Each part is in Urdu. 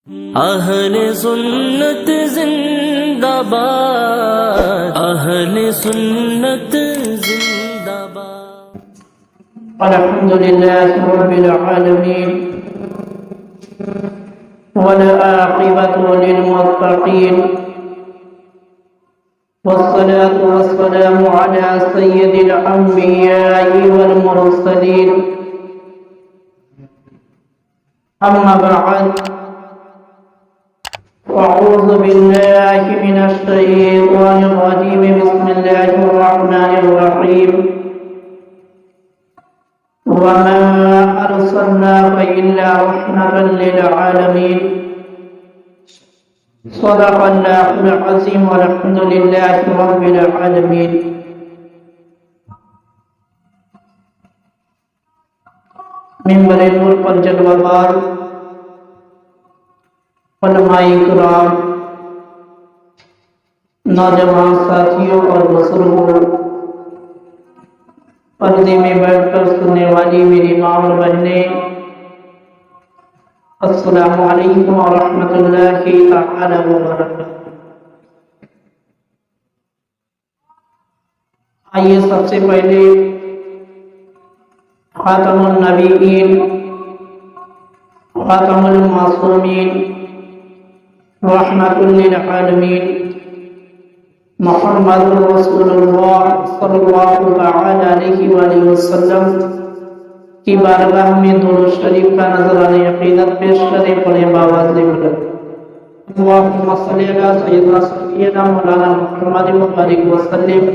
اہل سنت زندہ باد، اہل سنت زندہ باد۔ الحمد لله رب العالمين والعاقبة للمتقين، والصلاة والسلام على سيد الأنبياء والمرسلين، أما بعد، أعوذ بالله من الشيطان الرجيم، بسم الله الرحمن الرحيم، وما أرسلناك إلا رحمة للعالمين، صدق الله العظيم، والحمد لله رب العالمين۔ منبر نور پر جلوہ بار علماء کرام، نوجوان ساتھیوں اور بزرگوں، پردے میں بیٹھ کر سننے والی میری ماں اور بہنیں، السلام علیکم ورحمۃ اللہ تعالی وبرکاتہ۔ آئیے سب سے پہلے خاتم النبیین، خاتم المعصومین، رحمۃ للعالمین، محمد رسول اللہ صلی اللہ تعالی علیہ وآلہ وسلم کی بارگاہ میں درود شریف کا نذرانہ عقیدت پیش کریں، پڑھیں باواز بلند۔ اللہم صلی علی سیدنا سیدنا مولانا محمد وبارک وسلم،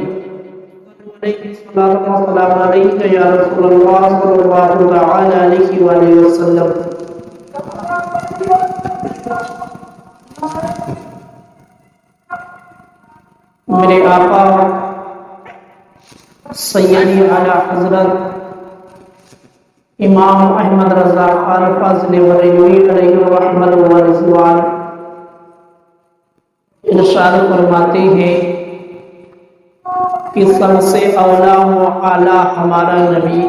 السلام علیکم یا رسول اللہ صلی اللہ تعالی علیہ وآلہ وسلم۔ میرے آقا سیدی اعلیٰ حضرت امام احمد رضا خان فاضل بریلوی علیہ الرحمۃ والرضوان ارشاد فرماتے ہیں کہ سب سے اولا و اعلیٰ ہمارا نبی،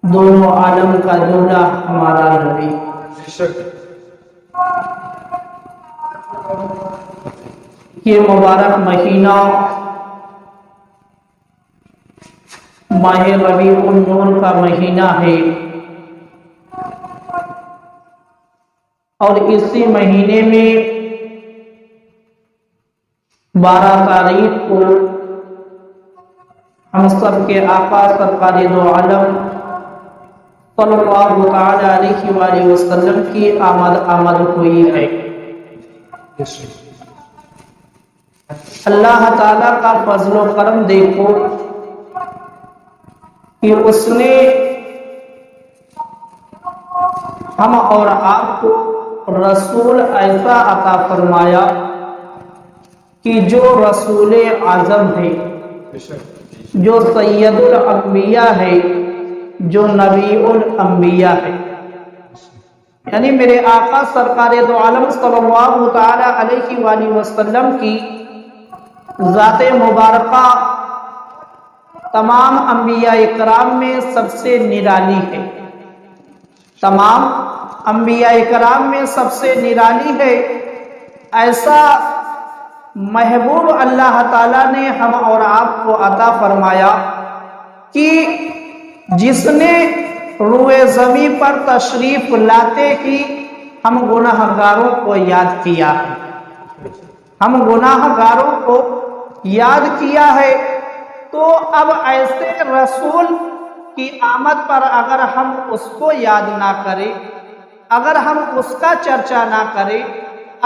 دونوں عالم کا دولا ہمارا نبی۔ یہ مبارک مہینہ ماہ ربیع النور کا مہینہ ہے، اور اسی مہینے میں 12 تاریخ کو ہم سب کے آقا سرکار دو عالم صلی اللہ تعالی علیہ وآلہ وسلم کی آمد ہوئی ہے۔ اللہ تعالیٰ کا فضل و کرم دیکھو کہ اس نے ہم اور آپ کو رسول ایسا عطا فرمایا کہ جو رسول اعظم ہے، جو سید الانبیاء ہے، جو نبی الانبیاء ہے، یعنی میرے آقا سرکار دو عالم صلی اللہ تعالی علیہ وآلہ وسلم کی ذات مبارکہ تمام انبیاء کرام میں سب سے نرالی ہے، تمام انبیاء کرام میں سب سے نرالی ہے۔ ایسا محبوب اللہ تعالیٰ نے ہم اور آپ کو عطا فرمایا کہ جس نے روئے زمین پر تشریف لاتے ہی ہم گناہ گاروں کو یاد کیا ہے، ہم گناہ گاروں کو یاد کیا ہے۔ تو اب ایسے رسول کی آمد پر اگر ہم اس کو یاد نہ کریں، اگر ہم اس کا چرچا نہ کریں،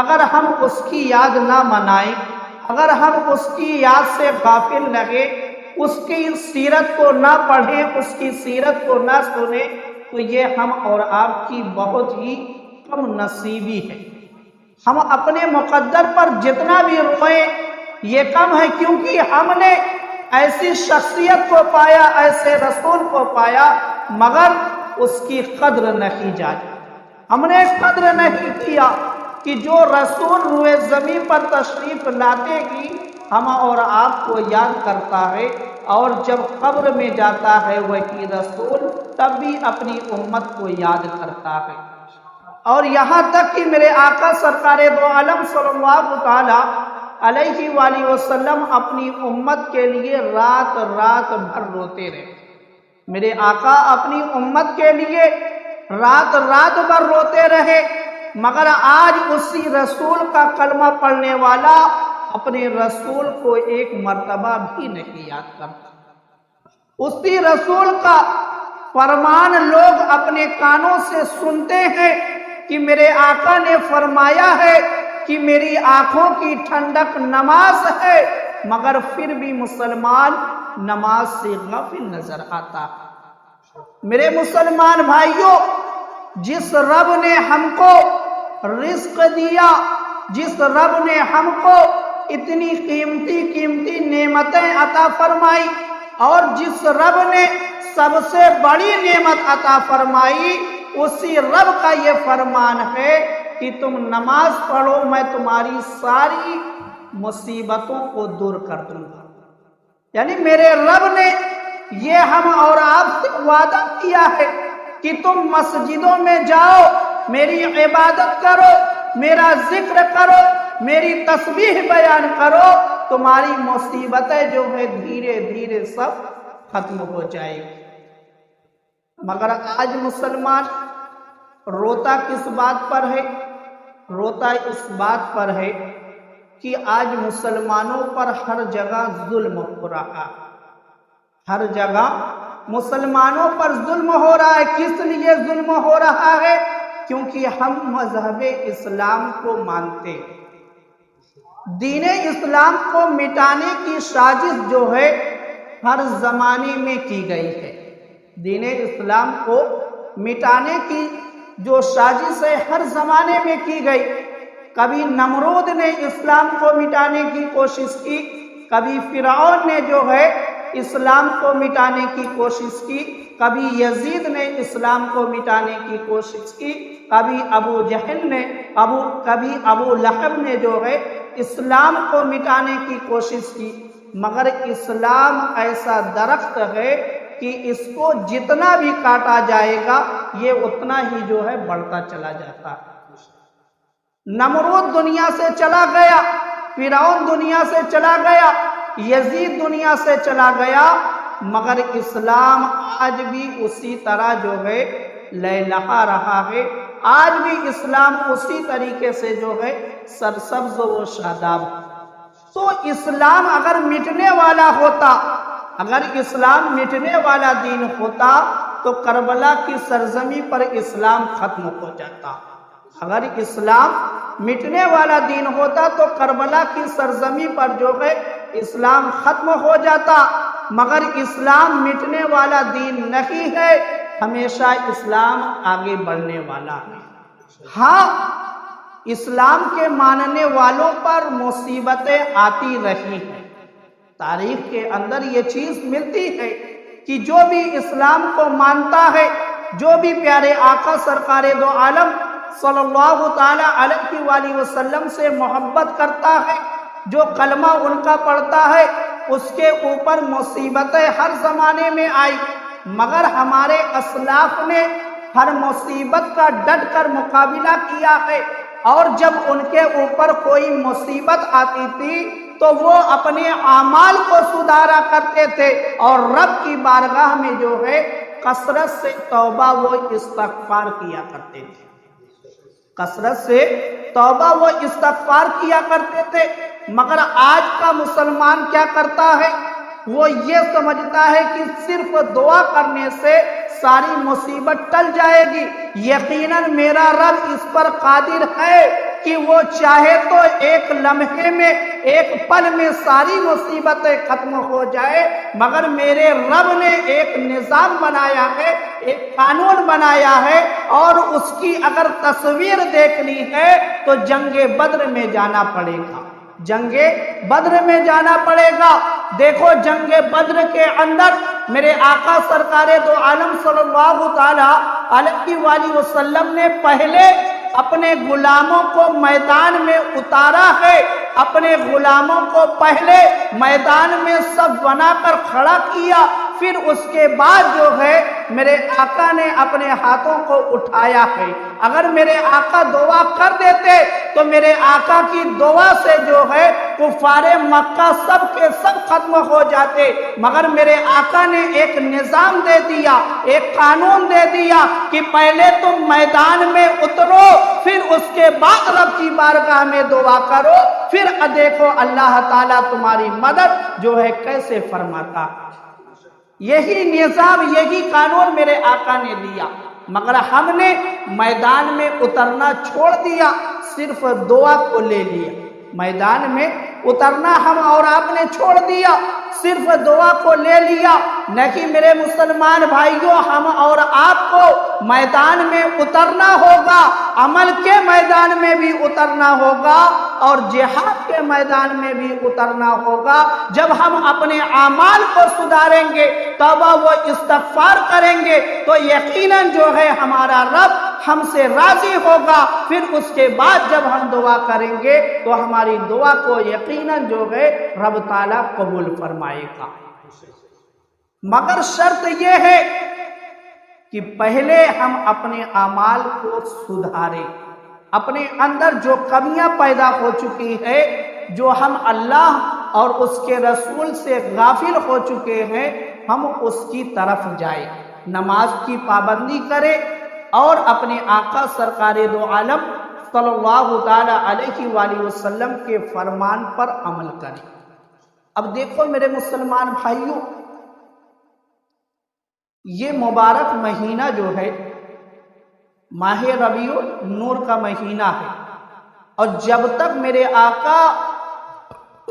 اگر ہم اس کی یاد نہ منائیں، اگر ہم اس کی یاد سے غافل لگے، اس کی سیرت کو نہ پڑھیں، اس کی سیرت کو نہ سنیں، تو یہ ہم اور آپ کی بہت ہی کم نصیبی ہے۔ ہم اپنے مقدر پر جتنا بھی روئیں یہ کم ہے، کیونکہ ہم نے ایسی شخصیت کو پایا، ایسے رسول کو پایا، مگر اس کی قدر نہیں جانی، ہم نے قدر نہیں کیا کہ جو رسول روئے زمین پر تشریف لاتے ہی ہم اور آپ کو یاد کرتا ہے، اور جب قبر میں جاتا ہے وہی رسول تب بھی اپنی امت کو یاد کرتا ہے۔ اور یہاں تک کہ میرے آقا سرکار دو عالم صلی اللہ تعالی علیہ وآلہ وسلم اپنی امت کے لیے رات رات بھر روتے رہے. میرے آقا اپنی امت کے لیے رات رات بھر روتے رہے، مگر آج اسی رسول کا کلمہ پڑھنے والا اپنے رسول کو ایک مرتبہ بھی نہیں یاد کرتا. اسی رسول کا فرمان لوگ اپنے کانوں سے سنتے ہیں کہ میرے آقا نے فرمایا ہے کہ میری آنکھوں کی ٹھنڈک نماز ہے، مگر پھر بھی مسلمان نماز سے غافل نظر آتا. میرے مسلمان بھائیوں، جس رب نے ہم کو رزق دیا، جس رب نے ہم کو اتنی قیمتی نعمتیں عطا فرمائی، اور جس رب نے سب سے بڑی نعمت عطا فرمائی، اسی رب کا یہ فرمان ہے کہ تم نماز پڑھو، میں تمہاری ساری مصیبتوں کو دور کر دوں گا. یعنی میرے رب نے یہ ہم اور آپ سے وعدہ کیا ہے کہ تم مسجدوں میں جاؤ، میری عبادت کرو، میرا ذکر کرو، میری تسبیح بیان کرو، تمہاری مصیبتیں جو ہے دھیرے دھیرے سب ختم ہو جائے گی. مگر آج مسلمان روتا کس بات پر ہے؟ روتا اس بات پر ہے کہ آج مسلمانوں پر ہر جگہ ظلم ہو رہا ہے. ہر جگہ مسلمانوں پر ظلم ہو رہا ہے. کس لیے ظلم ہو رہا ہے؟ کیونکہ ہم مذہب اسلام کو مانتے ہیں. دین اسلام کو مٹانے کی سازش جو ہے ہر زمانے میں کی گئی ہے. دین اسلام کو مٹانے کی جو سازش ہے ہر زمانے میں کی گئی. کبھی نمرود نے اسلام کو مٹانے کی کوشش کی، کبھی فرعون نے جو ہے اسلام کو مٹانے کی کوشش کی، کبھی یزید نے اسلام کو مٹانے کی کوشش کی، کبھی ابو جہل نے کبھی ابو لہب نے جو ہے اسلام کو مٹانے کی کوشش کی. مگر اسلام ایسا درخت ہے کہ اس کو جتنا بھی کاٹا جائے گا یہ اتنا ہی جو ہے بڑھتا چلا جاتا ہے. نمرود دنیا سے چلا گیا، فرعون دنیا سے چلا گیا، یزید دنیا سے چلا گیا، مگر اسلام آج بھی اسی طرح جو ہے لہلہا رہا ہے. آج بھی اسلام اسی طریقے سے جو ہے سرسبز و شاداب. تو اسلام اگر مٹنے والا ہوتا، اگر اسلام مٹنے والا دین ہوتا تو کربلا کی سرزمین پر اسلام ختم ہو جاتا. اگر اسلام مٹنے والا دین ہوتا تو کربلا کی سرزمین پر جو ہے اسلام ختم ہو جاتا. مگر اسلام مٹنے والا دین نہیں ہے، ہمیشہ اسلام آگے بڑھنے والا ہے. ہاں، اسلام کے ماننے والوں پر مصیبتیں آتی رہی ہیں. تاریخ کے اندر یہ چیز ملتی ہے کہ جو بھی اسلام کو مانتا ہے، جو بھی پیارے آقا سرکار دو عالم صلی اللہ تعالی علیہ وآلہ وسلم سے محبت کرتا ہے، جو کلمہ ان کا پڑھتا ہے، اس کے اوپر مصیبتیں ہر زمانے میں آئی. مگر ہمارے اسلاف نے ہر مصیبت کا ڈٹ کر مقابلہ کیا ہے، اور جب ان کے اوپر کوئی مصیبت آتی تھی تو وہ اپنے اعمال کو سدھارا کرتے تھے اور رب کی بارگاہ میں جو ہے کثرت سے توبہ و استغفار کیا کرتے تھے. کثرت سے توبہ و استغفار کیا کرتے تھے. مگر آج کا مسلمان کیا کرتا ہے؟ وہ یہ سمجھتا ہے کہ صرف دعا کرنے سے ساری مصیبت ٹل جائے گی. یقیناً میرا رب اس پر قادر ہے کہ وہ چاہے تو ایک لمحے میں، ایک پل میں ساری مصیبتیں ختم ہو جائے. مگر میرے رب نے ایک نظام بنایا ہے، ایک قانون بنایا ہے، اور اس کی اگر تصویر دیکھنی ہے تو جنگ بدر میں جانا پڑے گا. جنگ بدر میں جانا پڑے گا. دیکھو جنگ بدر کے اندر میرے آقا سرکار دو عالم صلی اللہ تعالی علیہ وآلہ وسلم نے پہلے اپنے غلاموں کو میدان میں اتارا ہے. اپنے غلاموں کو پہلے میدان میں صف بنا کر کھڑا کیا، پھر اس کے بعد جو ہے میرے آقا نے اپنے ہاتھوں کو اٹھایا ہے۔ اگر میرے آقا دعا کر دیتے تو میرے آقا کی دعا سے جو ہے کفار مکہ سب کے سب ختم ہو جاتے، مگر میرے آقا نے ایک نظام دے دیا، ایک قانون دے دیا کہ پہلے تم میدان میں اترو، پھر اس کے بعد رب کی بارگاہ میں دعا کرو، پھر دیکھو اللہ تعالیٰ تمہاری مدد جو ہے کیسے فرماتا۔ یہی نظام، یہی قانون میرے آقا نے دیا، مگر ہم نے میدان میں اترنا چھوڑ دیا، صرف دعا کو لے لیا۔ میدان میں اترنا ہم اور آپ نے چھوڑ دیا، صرف دعا کو لے لیا۔ نہیں میرے مسلمان بھائیوں، ہم اور آپ کو میدان میں اترنا ہوگا، عمل کے میدان میں بھی اترنا ہوگا اور جہاد کے میدان میں بھی اترنا ہوگا۔ جب ہم اپنے اعمال کو سدھاریں گے، توبہ و استغفار کریں گے، تو یقیناً جو ہے ہمارا رب ہم سے راضی ہوگا۔ پھر اس کے بعد جب ہم دعا کریں گے تو ہماری دعا کو یقیناً جو ہے رب تعالیٰ قبول فرمائے گا۔ مگر شرط یہ ہے کہ پہلے ہم اپنے اعمال کو سدھاریں، اپنے اندر جو کمیاں پیدا ہو چکی ہے، جو ہم اللہ اور اس کے رسول سے غافل ہو چکے ہیں، ہم اس کی طرف جائیں، نماز کی پابندی کریں اور اپنے آقا سرکار دو عالم صلی اللہ تعالی علیہ وآلہ وسلم کے فرمان پر عمل کریں۔ اب دیکھو میرے مسلمان بھائیوں، یہ مبارک مہینہ جو ہے ماہ ربیع النور کا مہینہ ہے، اور جب تک میرے آقا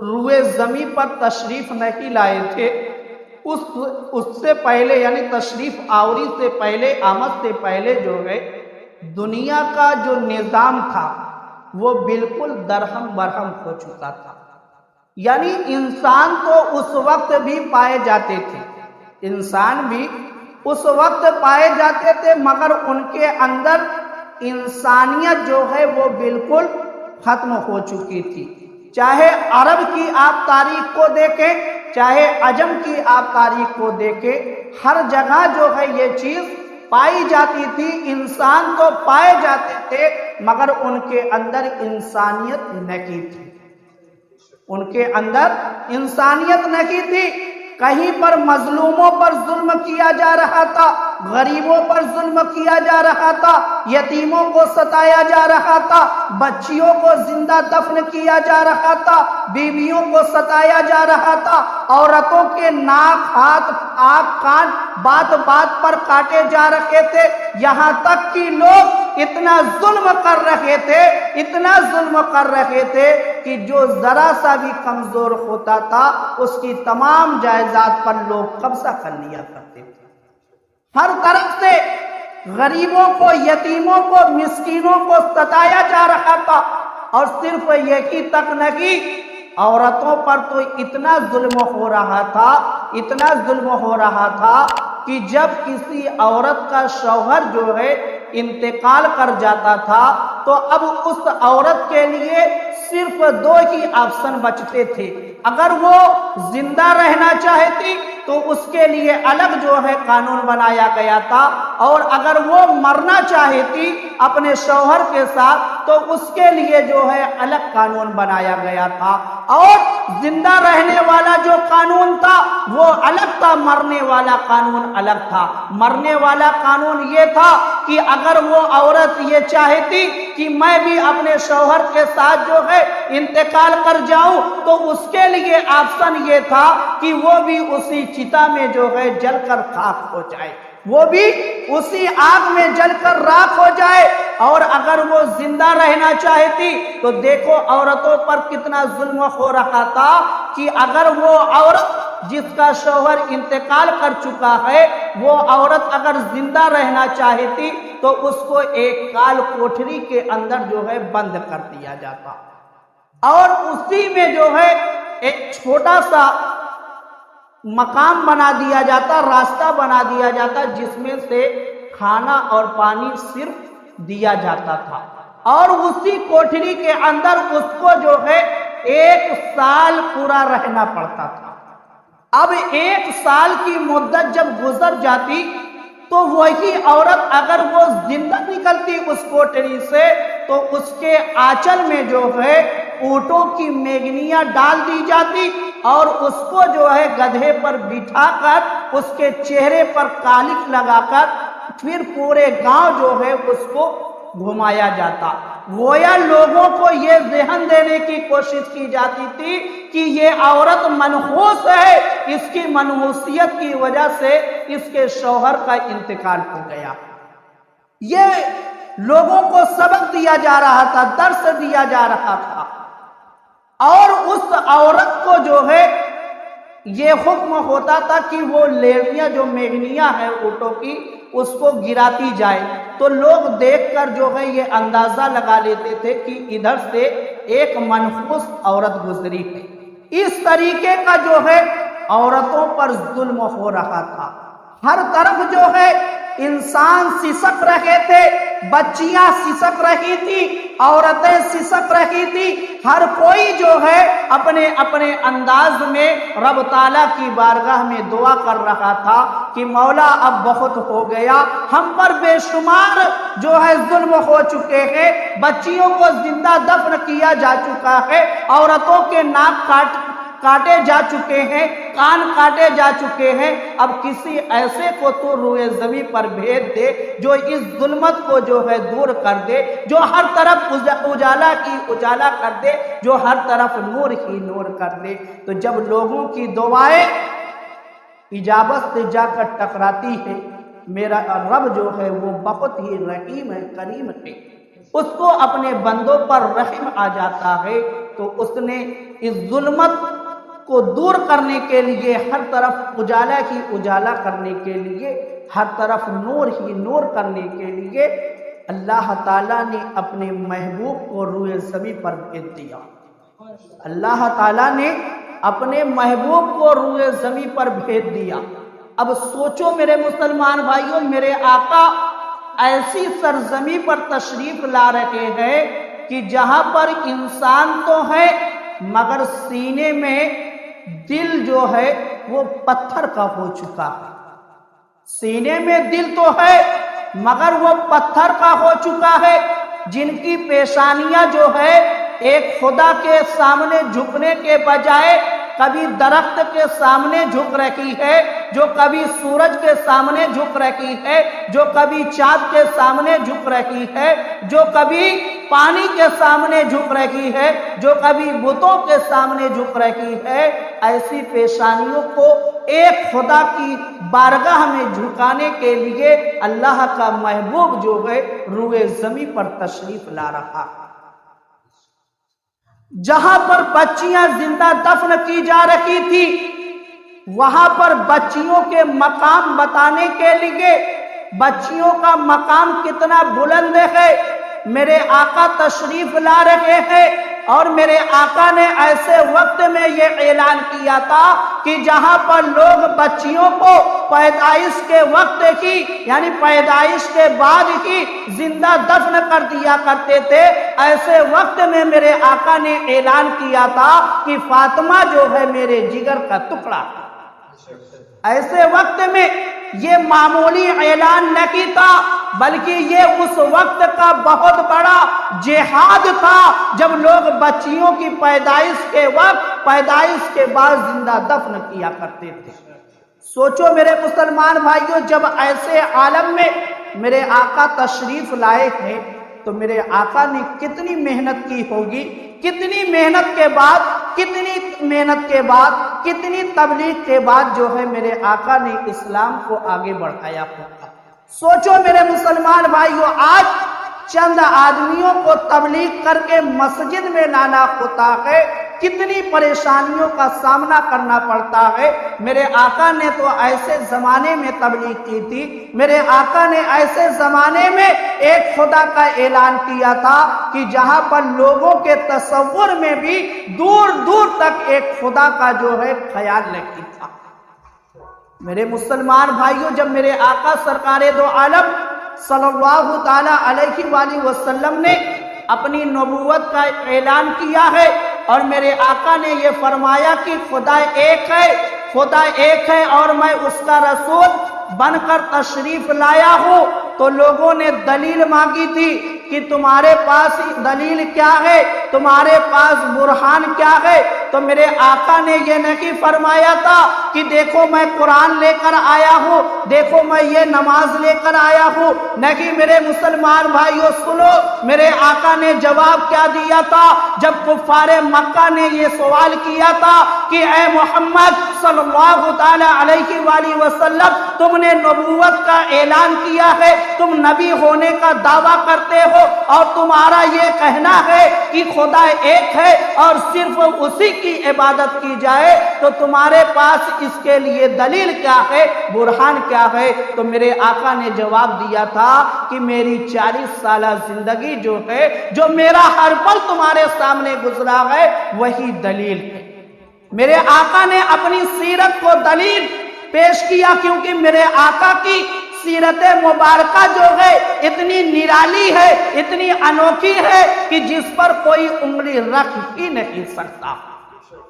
روئے زمین پر تشریف نہیں لائے تھے، اس سے پہلے یعنی تشریف آوری سے پہلے، آمد سے پہلے جو ہے دنیا کا جو نظام تھا وہ بالکل درہم برہم ہو چکا تھا۔ یعنی انسان تو اس وقت بھی پائے جاتے تھے، انسان بھی اس وقت پائے جاتے تھے، مگر ان کے اندر انسانیت جو ہے وہ بالکل ختم ہو چکی تھی۔ چاہے عرب کی آپ تاریخ کو دیکھیں، چاہے عجم کی آپ تاریخ کو دیکھیں، ہر جگہ جو ہے یہ چیز پائی جاتی تھی۔ انسان تو پائے جاتے تھے مگر ان کے اندر انسانیت نہیں تھی، ان کے اندر انسانیت نہیں تھی۔ کہیں پر مظلوموں پر ظلم کیا جا رہا تھا، غریبوں پر ظلم کیا جا رہا تھا، یتیموں کو ستایا جا رہا تھا، بچیوں کو زندہ دفن کیا جا رہا تھا، بیویوں کو ستایا جا رہا تھا، عورتوں کے ناک، ہاتھ، آنکھ، کان بات بات پر کاٹے جا رہے تھے۔ یہاں تک کہ لوگ اتنا ظلم کر رہے تھے، اتنا ظلم کر رہے تھے کہ جو ذرا سا بھی کمزور ہوتا تھا اس کی تمام جائیداد پر لوگ قبضہ کر لیا کرتے تھے۔ ہر طرف سے غریبوں کو، یتیموں کو، مسکینوں کو ستایا جا رہا تھا، اور صرف یہی تک نہیں، عورتوں پر تو اتنا ظلم ہو رہا تھا، اتنا ظلم ہو رہا تھا کہ جب کسی عورت کا شوہر جو ہے انتقال کر جاتا تھا تو اب اس عورت کے لیے صرف دو ہی آپشن بچتے تھے۔ اگر وہ زندہ رہنا چاہتی تو اس کے لیے الگ جو ہے قانون بنایا گیا تھا، اور اگر وہ مرنا چاہتی اپنے شوہر کے ساتھ تو اس کے لیے جو ہے الگ قانون بنایا گیا تھا۔ اور زندہ رہنے والا جو قانون تھا وہ الگ تھا، مرنے والا قانون الگ تھا۔ مرنے والا قانون یہ تھا کہ اگر وہ عورت یہ چاہتی کہ میں بھی اپنے شوہر کے ساتھ جو ہے انتقال کر جاؤں تو اس کے لیے آپشن یہ تھا کہ وہ بھی اسی چتا میں جو ہے جل کر خاک ہو جائے، وہ بھی اسی آگ میں جل کر راکھ ہو جائے۔ اور اگر وہ زندہ رہنا چاہتی تو دیکھو عورتوں پر کتنا ظلم ہو رہا تھا کہ اگر وہ عورت جس کا شوہر انتقال کر چکا ہے، وہ عورت اگر زندہ رہنا چاہتی تو اس کو ایک کال کوٹھری کے اندر جو ہے بند کر دیا جاتا، اور اسی میں جو ہے ایک چھوٹا سا مقام بنا دیا جاتا، راستہ بنا دیا جاتا جس میں سے کھانا اور پانی صرف دیا جاتا تھا، اور اسی کوٹھری کے اندر اس کو جو ہے 1 سال پورا رہنا پڑتا تھا۔ اب 1 سال کی مدت جب گزر جاتی تو وہی عورت اگر وہ زندہ نکلتی اس کوٹری سے تو اس کے آنچل میں جو ہے اونٹوں کی میگنیاں ڈال دی جاتی اور اس کو جو ہے گدھے پر بٹھا کر اس کے چہرے پر کالک لگا کر پھر پورے گاؤں جو ہے اس کو گھمایا جاتا۔ گویا لوگوں کو یہ ذہن دینے کی کوشش کی جاتی تھی کہ یہ عورت منحوس ہے، اس کی منحوسیت کی وجہ سے اس کے شوہر کا انتقال ہو گیا۔ یہ لوگوں کو سبق دیا جا رہا تھا، درس دیا جا رہا تھا، اور اس عورت کو جو ہے یہ حکم ہوتا تھا کہ وہ لیڑیاں جو میگنیاں ہیں اونٹوں کی اس کو گراتی جائے، تو لوگ دیکھ کر جو ہے یہ اندازہ لگا لیتے تھے کہ ادھر سے ایک منحوس عورت گزری ہے۔ اس طریقے کا جو ہے عورتوں پر ظلم ہو رہا تھا۔ ہر طرف جو ہے انسان سسک رہے تھے، بچیاں سسک رہی تھی، عورتیں سسک رہی تھی، ہر کوئی جو ہے اپنے اپنے انداز میں رب تعالیٰ کی بارگاہ میں دعا کر رہا تھا کہ مولا اب بہت ہو گیا، ہم پر بے شمار جو ہے ظلم ہو چکے ہیں، بچیوں کو زندہ دفن کیا جا چکا ہے، عورتوں کے ناک کاٹے جا چکے ہیں، کان کاٹے جا چکے ہیں، اب کسی ایسے کو تو روئے زمین پر بھیج دے جو اس ظلمت کو جو ہے دور کر دے، جو ہر طرف اجالا کر دے، جو ہر طرف نور ہی نور کر دے۔ تو جب لوگوں کی دعائیں اجابت سے جا کر ٹکراتی ہے، میرا رب جو ہے وہ بہت ہی رحیم ہے، کریم ہے، اس کو اپنے بندوں پر رحم آ جاتا ہے، تو اس نے اس ظلمت کو دور کرنے کے لیے، ہر طرف اجالا ہی اجالا کرنے کے لیے، ہر طرف نور ہی نور کرنے کے لیے اللہ تعالیٰ نے اپنے محبوب کو روئے زمین پر بھیج دیا۔ اللہ تعالیٰ نے اپنے محبوب کو روئے زمین پر بھیج دیا۔ اب سوچو میرے مسلمان بھائیوں، میرے آقا ایسی سرزمین پر تشریف لا رہے ہیں کہ جہاں پر انسان تو ہے مگر سینے میں دل جو ہے وہ پتھر کا ہو چکا ہے۔ سینے میں دل تو ہے مگر وہ پتھر کا ہو چکا ہے، جن کی پیشانیاں جو ہے ایک خدا کے سامنے جھکنے کے بجائے کبھی درخت کے سامنے جھک رہی ہے، جو کبھی سورج کے سامنے جھک رہی ہے، جو کبھی چاند کے سامنے جھک رہی ہے، جو کبھی پانی کے سامنے جھک رہی ہے، جو کبھی بتوں کے سامنے جھک رہی ہے۔ ایسی پیشانیوں کو ایک خدا کی بارگاہ میں جھکانے کے لیے اللہ کا محبوب جو ہے روئے زمین پر تشریف لا رہا۔ جہاں پر بچیاں زندہ دفن کی جا رہی تھی، وہاں پر بچیوں کے مقام بتانے کے لیے، بچیوں کا مقام کتنا بلند ہے، میرے آقا تشریف لا رہے ہیں، اور میرے آقا نے ایسے وقت میں یہ اعلان کیا تھا کہ جہاں پر لوگ بچیوں کو پیدائش کے وقت ہی یعنی پیدائش کے بعد ہی زندہ دفن کر دیا کرتے تھے، ایسے وقت میں میرے آقا نے اعلان کیا تھا کہ فاطمہ جو ہے میرے جگر کا ٹکڑا۔ ایسے وقت میں یہ معمولی اعلان نہیں تھا، بلکہ یہ اس وقت کا بہت بڑا جہاد تھا جب لوگ بچیوں کی پیدائش کے وقت پیدائش کے بعد زندہ دفن کیا کرتے تھے۔ سوچو میرے مسلمان بھائیوں، جب ایسے عالم میں میرے آقا تشریف لائے ہیں تو میرے آقا نے کتنی محنت کی ہوگی، کتنی محنت کے بعد کتنی تبلیغ کے بعد جو ہے میرے آقا نے اسلام کو آگے بڑھایا ہوگا۔ سوچو میرے مسلمان بھائیوں، آج چند آدمیوں کو تبلیغ کر کے مسجد میں لانا ہوتا ہے، کتنی پریشانیوں کا سامنا کرنا پڑتا ہے۔ میرے آقا نے تو ایسے زمانے میں تبلیغ کی تھی، میرے آقا نے ایسے زمانے میں ایک خدا کا اعلان کیا تھا کہ جہاں پر لوگوں کے تصور میں بھی دور دور تک ایک خدا کا جو ہے خیال نہیں تھا۔ میرے مسلمان بھائیوں، جب میرے آقا سرکار دو عالم صلی اللہ تعالی علیہ وآلہ وسلم نے اپنی نبوت کا اعلان کیا ہے اور میرے آقا نے یہ فرمایا کہ خدا ایک ہے، خدا ایک ہے اور میں اس کا رسول بن کر تشریف لایا ہوں، تو لوگوں نے دلیل مانگی تھی کہ تمہارے پاس دلیل کیا ہے، تمہارے پاس برہان کیا ہے؟ تو میرے آقا نے یہ نہیں فرمایا تھا کہ دیکھو میں قرآن لے کر آیا ہوں، دیکھو میں یہ نماز لے کر آیا ہوں، نہیں میرے مسلمان بھائیوں سنو، میرے آقا نے جواب کیا دیا تھا جب کفار مکہ نے یہ سوال کیا تھا کہ اے محمد صلی اللہ تعالی علیہ وآلہ وسلم، تم نے نبوت کا اعلان کیا ہے، تم نبی ہونے کا دعویٰ کرتے ہو اور تمہارا یہ کہنا ہے کہ خدا ایک ہے اور صرف اسی کی عبادت کی جائے، تو تمہارے پاس اس کے لیے دلیل کیا ہے، برہان کیا ہے؟ تو میرے آقا نے جواب دیا تھا کہ میری 40 سالہ زندگی جو ہے، جو میرا ہر پل تمہارے سامنے گزرا ہے، وہی دلیل ہے۔ میرے آقا نے اپنی سیرت کو دلیل پیش کیا، کیونکہ میرے آقا کی سیرت مبارکہ جو ہے اتنی نرالی ہے، اتنی انوکھی ہے کہ جس پر کوئی انگلی رکھ ہی نہیں سکتا،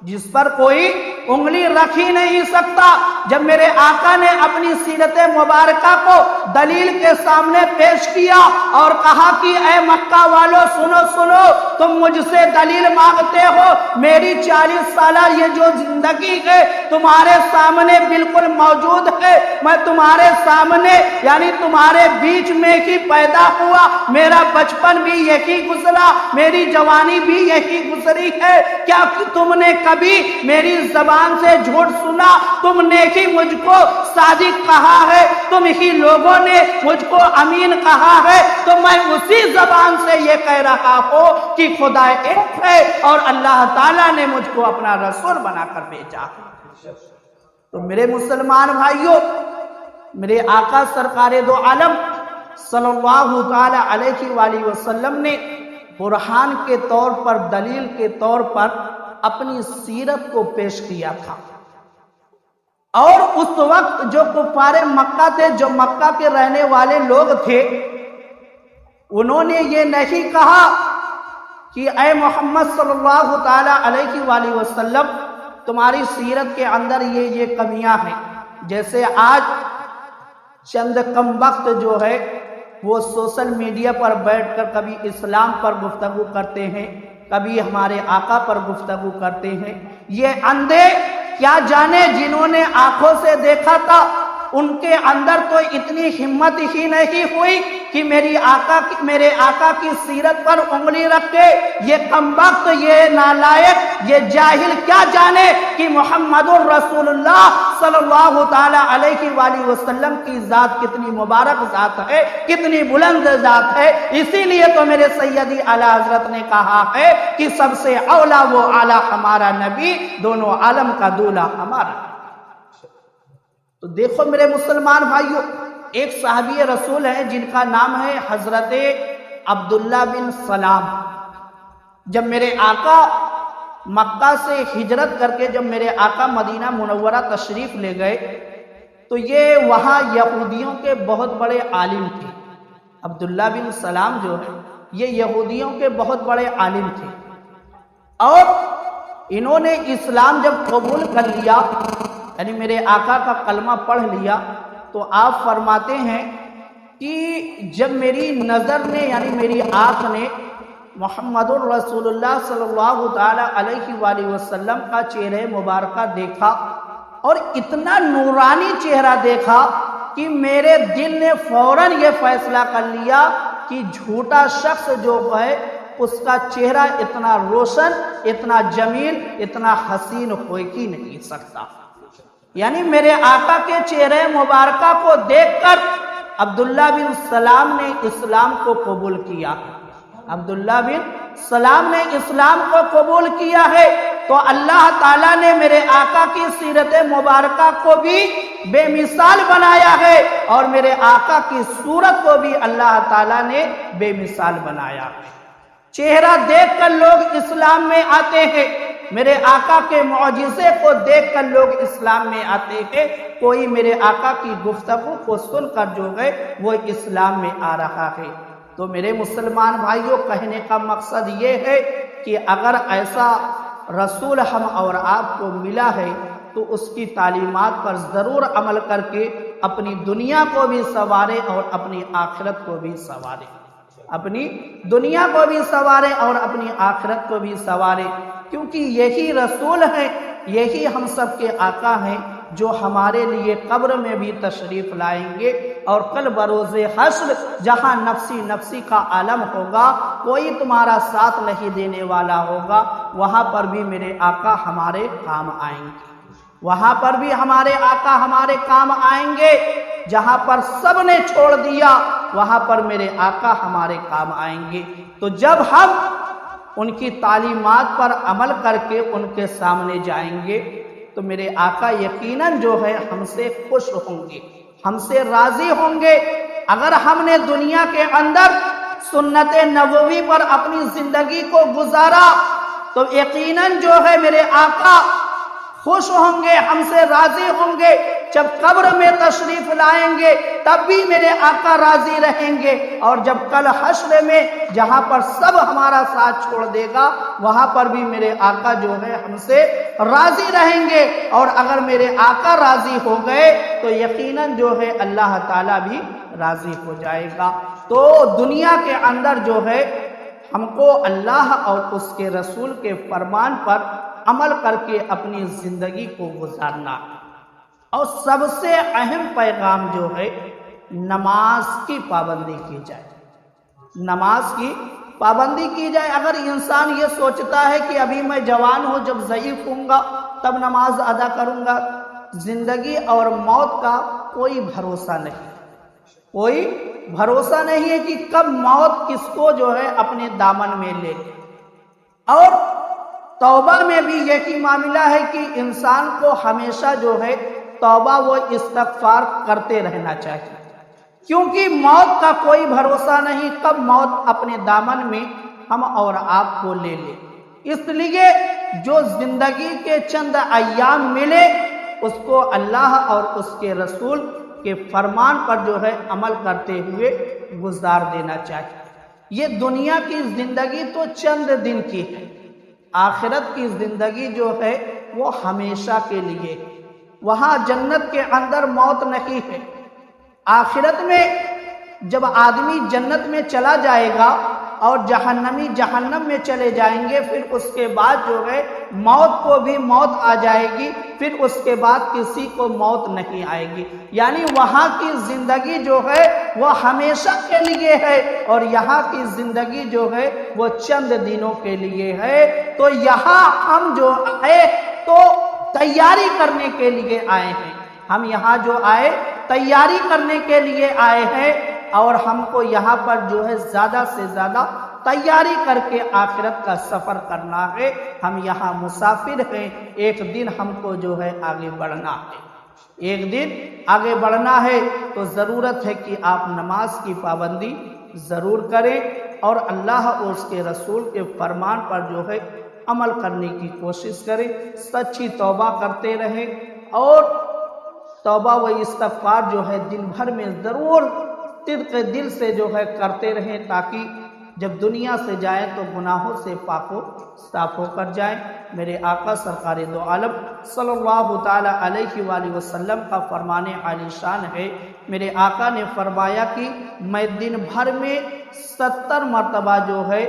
جس پر کوئی انگلی رکھ ہی نہیں سکتا۔ جب میرے آقا نے اپنی سیرت مبارکہ کو دلیل کے سامنے پیش کیا اور کہا کہ اے مکہ والو سنو سنو، تم مجھ سے دلیل مانگتے ہو، میری 40 سالہ یہ جو زندگی ہے تمہارے سامنے بالکل موجود ہے، میں تمہارے سامنے یعنی تمہارے بیچ میں ہی پیدا ہوا، میرا بچپن بھی یہی گزرا، میری جوانی بھی یہی گزری ہے، کیا تم نے کبھی میری زبان سے جھوٹ سنا؟ تم نے ہی مجھ کو صادق کہا ہے، تم ہی لوگوں نے مجھ کو امین کہا ہے، تو میں اسی زبان سے یہ کہہ رہا ہوں کہ خدا ایک ہے اور اللہ تعالیٰ نے مجھ کو اپنا رسول بنا کر بھیجا۔ تو میرے مسلمان بھائیوں، میرے آقا سرکار دو عالم صلی اللہ تعالی علیہ وآلہ وسلم نے برہان کے طور پر، دلیل کے طور پر اپنی سیرت کو پیش کیا تھا، اور اس وقت جو کفار مکہ تھے، جو مکہ کے رہنے والے لوگ تھے، انہوں نے یہ نہیں کہا کہ اے محمد صلی اللہ تعالی علیہ وآلہ وسلم تمہاری سیرت کے اندر یہ کمیاں ہیں۔ جیسے آج چند کم وقت جو ہے وہ سوشل میڈیا پر بیٹھ کر کبھی اسلام پر گفتگو کرتے ہیں، کبھی ہمارے آقا پر گفتگو کرتے ہیں۔ یہ اندھے کیا جانے، جنہوں نے آنکھوں سے دیکھا تھا ان کے اندر تو اتنی ہمت ہی نہیں ہوئی کہ میرے آقا کی سیرت پر انگلی رکھے۔ یہ کمبخت، یہ نالائق، یہ جاہل کیا جانے کہ محمد الرسول اللہ صلی اللہ تعالی علیہ وآلہ وسلم کی ذات کتنی مبارک ذات ہے، کتنی بلند ذات ہے۔ اسی لیے تو میرے سیدی اعلیٰ حضرت نے کہا ہے کہ سب سے اولا وہ اعلیٰ ہمارا نبی، دونوں عالم کا دولہ ہمارا۔ تو دیکھو میرے مسلمان بھائیوں، ایک صحابی رسول ہے جن کا نام ہے حضرت عبداللہ بن سلام۔ جب میرے آقا مکہ سے ہجرت کر کے جب میرے آقا مدینہ منورہ تشریف لے گئے تو یہ وہاں یہودیوں کے بہت بڑے عالم تھے۔ عبداللہ بن سلام جو ہے یہ یہودیوں کے بہت بڑے عالم تھے، اور انہوں نے اسلام جب قبول کر لیا، یعنی میرے آقا کا کلمہ پڑھ لیا، تو آپ فرماتے ہیں کہ جب میری نظر نے یعنی میری آنکھ نے محمد الرسول اللہ صلی اللہ تعالی علیہ وآلہ وسلم کا چہرہ مبارکہ دیکھا اور اتنا نورانی چہرہ دیکھا کہ میرے دل نے فوراً یہ فیصلہ کر لیا کہ جھوٹا شخص جو ہے اس کا چہرہ اتنا روشن، اتنا جمیل، اتنا حسین ہو ہی نہیں سکتا۔ یعنی میرے آقا کے چہرے مبارکہ کو دیکھ کر عبداللہ بن سلام نے اسلام کو قبول کیا۔ عبداللہ بن سلام نے اسلام کو قبول کیا ہے، تو اللہ تعالیٰ نے میرے آقا کی سیرت مبارکہ کو بھی بے مثال بنایا ہے، اور میرے آقا کی صورت کو بھی اللہ تعالیٰ نے بے مثال بنایا ہے۔ چہرہ دیکھ کر لوگ اسلام میں آتے ہیں، میرے آقا کے معجزے کو دیکھ کر لوگ اسلام میں آتے ہیں، کوئی میرے آقا کی گفتگو کو سن کر جو ہے وہ اسلام میں آ رہا ہے۔ تو میرے مسلمان بھائیوں، کہنے کا مقصد یہ ہے کہ اگر ایسا رسول ہم اور آپ کو ملا ہے تو اس کی تعلیمات پر ضرور عمل کر کے اپنی دنیا کو بھی سنوارے اور اپنی آخرت کو بھی سنوارے، اپنی دنیا کو بھی سنوارے اور اپنی آخرت کو بھی سنوارے، کیونکہ یہی رسول ہیں، یہی ہم سب کے آقا ہیں جو ہمارے لیے قبر میں بھی تشریف لائیں گے، اور کل بروز حشر جہاں نفسی نفسی کا عالم ہوگا، کوئی تمہارا ساتھ نہیں دینے والا ہوگا، وہاں پر بھی میرے آقا ہمارے کام آئیں گے، وہاں پر بھی ہمارے آقا ہمارے کام آئیں گے، جہاں پر سب نے چھوڑ دیا وہاں پر میرے آقا ہمارے کام آئیں گے۔ تو جب ہم ان کی تعلیمات پر عمل کر کے ان کے سامنے جائیں گے تو میرے آقا یقیناً جو ہے ہم سے خوش ہوں گے، ہم سے راضی ہوں گے۔ اگر ہم نے دنیا کے اندر سنت نبوی پر اپنی زندگی کو گزارا تو یقیناً جو ہے میرے آقا خوش ہوں گے، ہم سے راضی ہوں گے۔ جب قبر میں تشریف لائیں گے تب بھی میرے آقا راضی رہیں گے، اور جب کل حشر میں جہاں پر سب ہمارا ساتھ چھوڑ دے گا وہاں پر بھی میرے آقا جو ہے ہم سے راضی رہیں گے، اور اگر میرے آقا راضی ہو گئے تو یقیناً جو ہے اللہ تعالیٰ بھی راضی ہو جائے گا۔ تو دنیا کے اندر جو ہے ہم کو اللہ اور اس کے رسول کے فرمان پر عمل کر کے اپنی زندگی کو گزارنا، اور سب سے اہم پیغام جو ہے نماز کی پابندی کی جائے، نماز کی پابندی کی جائے۔ اگر انسان یہ سوچتا ہے کہ ابھی میں جوان ہوں، جب ضعیف ہوں گا تب نماز ادا کروں گا، زندگی اور موت کا کوئی بھروسہ نہیں، کوئی بھروسہ نہیں ہے کہ کب موت کس کو جو ہے اپنے دامن میں لے لے۔ اور توبہ میں بھی یہی معاملہ ہے کہ انسان کو ہمیشہ جو ہے توبہ و استغفار کرتے رہنا چاہیے، کیونکہ موت کا کوئی بھروسہ نہیں کب موت اپنے دامن میں ہم اور آپ کو لے لے۔ اس لیے جو زندگی کے چند ایام ملے اس کو اللہ اور اس کے رسول کے فرمان پر جو ہے عمل کرتے ہوئے گزار دینا چاہیے۔ یہ دنیا کی زندگی تو چند دن کی ہے، آخرت کی زندگی جو ہے وہ ہمیشہ کے لیے، وہاں جنت کے اندر موت نہیں ہے۔ آخرت میں جب آدمی جنت میں چلا جائے گا اور جہنمی جہنم میں چلے جائیں گے، پھر اس کے بعد جو ہے موت کو بھی موت آ جائے گی، پھر اس کے بعد کسی کو موت نہیں آئے گی۔ یعنی وہاں کی زندگی جو ہے وہ ہمیشہ کے لیے ہے، اور یہاں کی زندگی جو ہے وہ چند دنوں کے لیے ہے۔ تو یہاں ہم جو آئے تو تیاری کرنے کے لیے آئے ہیں، ہم یہاں جو آئے تیاری کرنے کے لیے آئے ہیں، اور ہم کو یہاں پر جو ہے زیادہ سے زیادہ تیاری کر کے آخرت کا سفر کرنا ہے۔ ہم یہاں مسافر ہیں، ایک دن ہم کو جو ہے آگے بڑھنا ہے، ایک دن آگے بڑھنا ہے۔ تو ضرورت ہے کہ آپ نماز کی پابندی ضرور کریں، اور اللہ اور اس کے رسول کے فرمان پر جو ہے عمل کرنے کی کوشش کریں، سچی توبہ کرتے رہیں، اور توبہ و استغفار جو ہے دن بھر میں ضرور صدق دل سے جو ہے کرتے رہیں، تاکہ جب دنیا سے جائیں تو گناہوں سے پاک و صاف ہو کر جائیں۔ میرے آقا سرکار دو عالم صلی اللہ تعالی علیہ وآلہ وسلم کا فرمان عالی شان ہے، میرے آقا نے فرمایا کہ میں دن بھر میں 70 مرتبہ جو ہے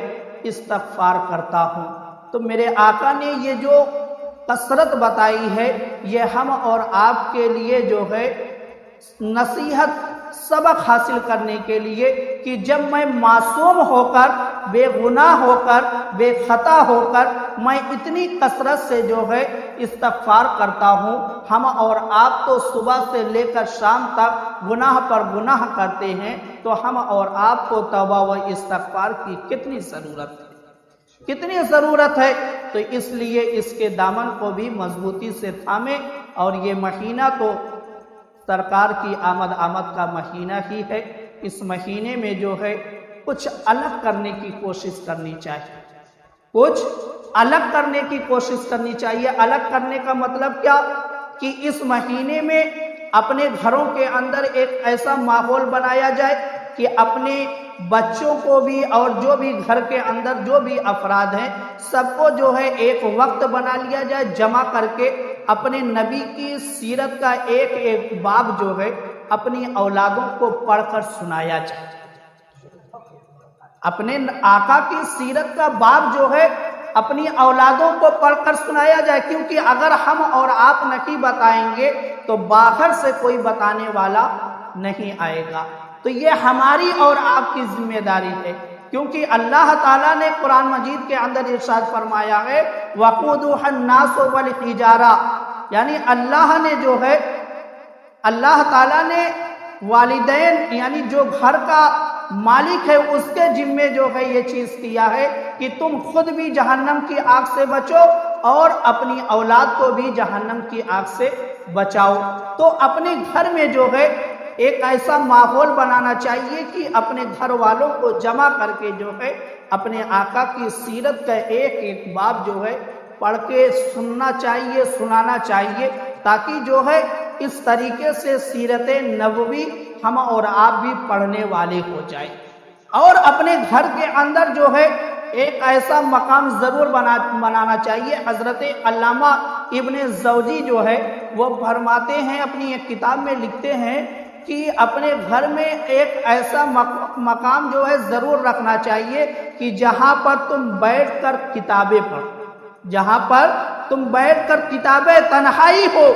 استغفار کرتا ہوں۔ تو میرے آقا نے یہ جو کثرت بتائی ہے یہ ہم اور آپ کے لیے جو ہے نصیحت سبق حاصل کرنے کے لیے، کہ جب میں معصوم ہو کر، بے گناہ ہو کر، بے خطا ہو کر میں اتنی کثرت سے جو ہے استغفار کرتا ہوں، ہم اور آپ تو صبح سے لے کر شام تک گناہ پر گناہ کرتے ہیں، تو ہم اور آپ کو توبہ و استغفار کی کتنی ضرورت ہے، کتنی ضرورت ہے۔ تو اس لیے اس کے دامن کو بھی مضبوطی سے تھامیں، اور یہ مہینہ تو سرکار کی آمد کا مہینہ ہی ہے، اس مہینے میں جو ہے کچھ الگ کرنے کی کوشش کرنی چاہیے، کچھ الگ کرنے کی کوشش کرنی چاہیے۔ الگ کرنے کا مطلب کیا؟ کہ اس مہینے میں اپنے گھروں کے اندر ایک ایسا ماحول بنایا جائے کہ اپنے بچوں کو بھی اور جو بھی گھر کے اندر جو بھی افراد ہیں سب کو جو ہے ایک وقت بنا لیا جائے، جمع کر کے اپنے نبی کی سیرت کا ایک ایک باب جو ہے اپنی اولادوں کو پڑھ کر سنایا جائے، اپنے آقا کی سیرت کا باب جو ہے اپنی اولادوں کو پڑھ کر سنایا جائے، کیونکہ اگر ہم اور آپ نہیں بتائیں گے تو باہر سے کوئی بتانے والا نہیں آئے گا۔ تو یہ ہماری اور آپ کی ذمہ داری ہے، کیونکہ اللہ تعالیٰ نے قرآن مجید کے اندر ارشاد فرمایا ہے وَقُودُوهَا النَّاسُ وَالْحِجَارَةُ، یعنی اللہ نے جو ہے اللہ تعالیٰ نے والدین یعنی جو گھر کا مالک ہے اس کے ذمے جو ہے یہ چیز کیا ہے کہ تم خود بھی جہنم کی آگ سے بچو اور اپنی اولاد کو بھی جہنم کی آگ سے بچاؤ۔ تو اپنے گھر میں جو ہے ایک ایسا ماحول بنانا چاہیے کہ اپنے گھر والوں کو جمع کر کے جو ہے اپنے آقا کی سیرت کا ایک ایک باب جو ہے پڑھ کے سننا چاہیے، سنانا چاہیے، تاکہ جو ہے اس طریقے سے سیرت نبوی ہم اور آپ بھی پڑھنے والے ہو جائیں۔ اور اپنے گھر کے اندر جو ہے ایک ایسا مقام ضرور بنانا چاہیے۔ حضرت علامہ ابن جوزی جو ہے وہ فرماتے ہیں، اپنی ایک کتاب میں لکھتے ہیں کہ اپنے گھر میں ایک ایسا مقام جو ہے ضرور رکھنا چاہیے کہ جہاں پر تم بیٹھ کر کتابیں پڑھو، جہاں پر تم بیٹھ کر کتابیں تنہائی ہو،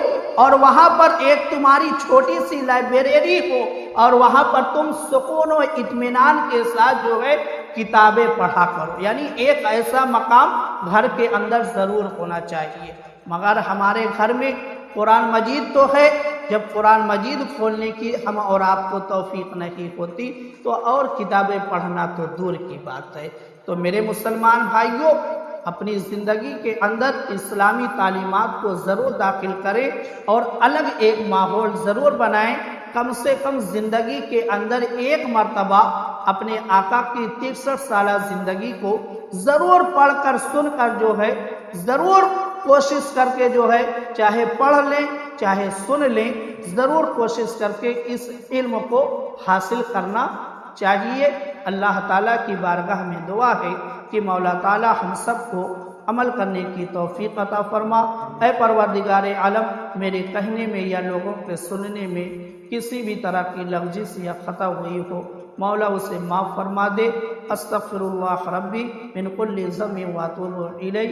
اور وہاں پر ایک تمہاری چھوٹی سی لائبریری ہو، اور وہاں پر تم سکون و اطمینان کے ساتھ جو ہے کتابیں پڑھا کرو۔ یعنی ایک ایسا مقام گھر کے اندر ضرور ہونا چاہیے۔ مگر ہمارے گھر میں قرآن مجید تو ہے، جب قرآن مجید کھولنے کی ہم اور آپ کو توفیق نہیں ہوتی تو اور کتابیں پڑھنا تو دور کی بات ہے۔ تو میرے مسلمان بھائیوں، اپنی زندگی کے اندر اسلامی تعلیمات کو ضرور داخل کریں اور الگ ایک ماحول ضرور بنائیں۔ کم سے کم زندگی کے اندر ایک مرتبہ اپنے آقا کی 63 سالہ زندگی کو ضرور پڑھ کر سن کر جو ہے ضرور کوشش کر کے جو ہے چاہے پڑھ لیں چاہے سن لیں، ضرور کوشش کر کے اس علم کو حاصل کرنا چاہیے۔ اللہ تعالیٰ کی بارگاہ میں دعا ہے کہ مولا تعالیٰ ہم سب کو عمل کرنے کی توفیق عطا فرما۔ اے پروردگار عالم، میرے کہنے میں یا لوگوں کے سننے میں کسی بھی طرح کی لغزش یا خطا ہوئی ہو، مولا اسے معاف فرما دے۔ استغفر اللہ ربی من کل ذنب واتوب الیہ۔